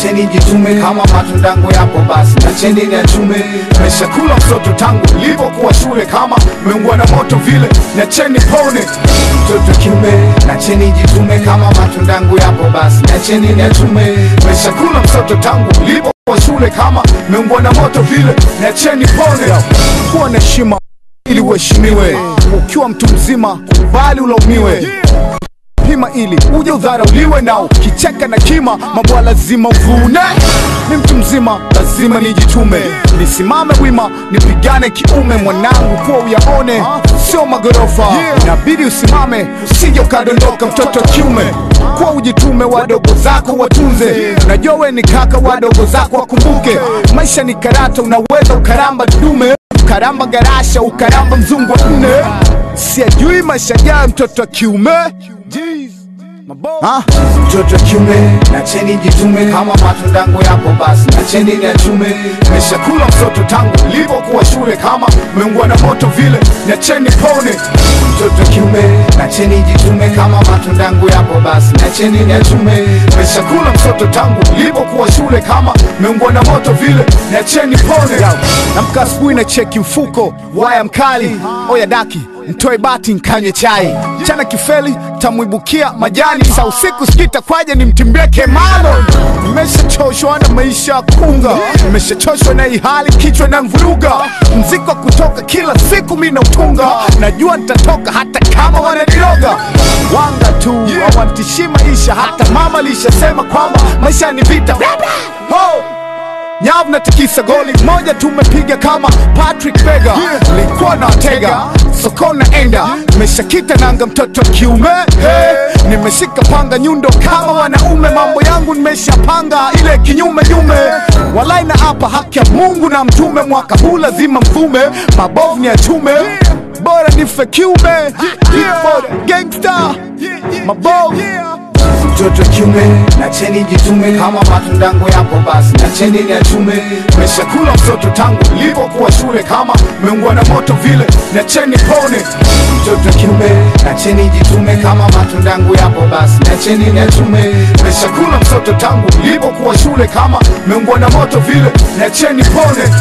nacheni jitume. Kama matundangu yapo basi nacheni niachume. Nimeshakula msoto tangu nilipokuwa shule, kama meungwa na moto vile nacheni pone. Mtoto kiume nacheni jitume. Kama matundangu yapo basi nacheni niachume. Nimeshakula msoto tangu nilipokuwa shule, kama meungwa na moto vile nacheni pone. Kuwa na heshima ili uheshimiwe, ukiwa mtu mzima kubali ulaumiwe. Pima ili uje udharauliwe, nao kicheka na kima mabwa lazima uvune. Ni mtu mzima lazima nijitume, nisimame wima nipigane kiume. Mwanangu kuwa uyaone sio magorofa, inabidi usimame usije ukadondoka. Mtoto wa kiume kuwa ujitume, wadogo zako watunze. Unajua we ni kaka, wadogo zako wakumbuke. Maisha ni karata, unaweza ukaramba dume, ukaramba garasha, ukaramba mzungu wa nne. Siajui maisha ya mtoto wa kiume. Mtoto wa kiume nacheni jitume. Kama matundangu yapo basi nacheni niachume. Nimeshakula msoto tangu nilipokuwa shule, kama meungwa na moto vile nacheni pone. Mtoto wa kiume nacheni jitume. Kama matundangu yapo basi nacheni niachume. Nimeshakula msoto tangu nilipokuwa shule, kama meungwa na moto vile nacheni pone. Namka asubuhi na cheki mfuko waya mkali, oya daki mtoe bati nkanye chai. Chana kifeli tamuibukia majani, sa usiku sikita kwaje ni mtimbeke malo. Nimeshachoshwa na maisha kunga, nimeshachoshwa na ihali kichwa na mvuruga. Mziko kutoka kila siku mina utunga, najua nitatoka hata kama wananiroga. Wanga tu hawatishi maisha, hata mama lishasema kwamba maisha ni vita. Nyavu na tikisa goli moja tumepiga kama Patrick Vega. Likuwa na watega soko na enda, nimeshakita nanga mtoto kiume. Nimeshika panga nyundo kama wanaume, mambo yangu nimeshapanga ile kinyume nyume. Walai na hapa haki ya Mungu na mtume, mwaka huu lazima mfume, mabovu ni achume. Bora nife kiume, gangsta, mabovu. Mtoto kiume nacheni jitume. Kama matundangu yapo basi nacheni niachume. Nimeshakula msoto tangu nilipokuwa shule, kama meungwa na moto vile nacheni pone. Mtoto kiume nacheni jitume. Kama matundangu yapo basi nacheni niachume. Nimeshakula msoto tangu nilipokuwa shule, kama meungwa na moto vile nacheni pone.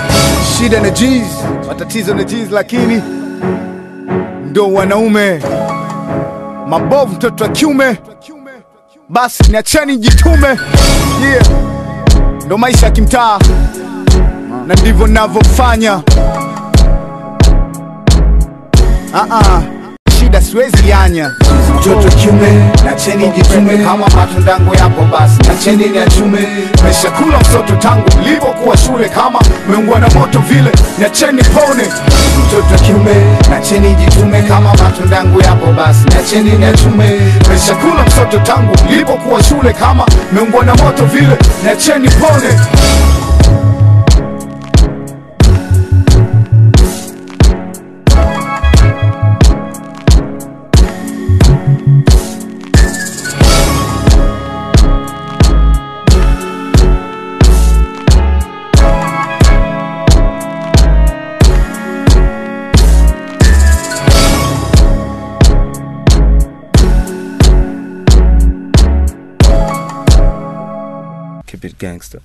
Shida na G's, matatizo na G's, lakini ndo wanaume mabovu. Mtoto wa kiume basi niacheni jitume. Ndo maisha ya kimtaa na ndivyo navyofanya. Shida siwezi yanya. Mtoto kiume nacheni jitume. Kama matundangu yapo basi nacheni niachume. Nimeshakula msoto tangu nilipokuwa shule, kama meungwa na moto vile nacheni pone. Mtoto kiume nacheni jitume. Kama matundangu yapo basi nacheni niachume. Nimeshakula msoto tangu nilipokuwa shule, kama meungwa na moto vile nacheni pone. Keep it gangster.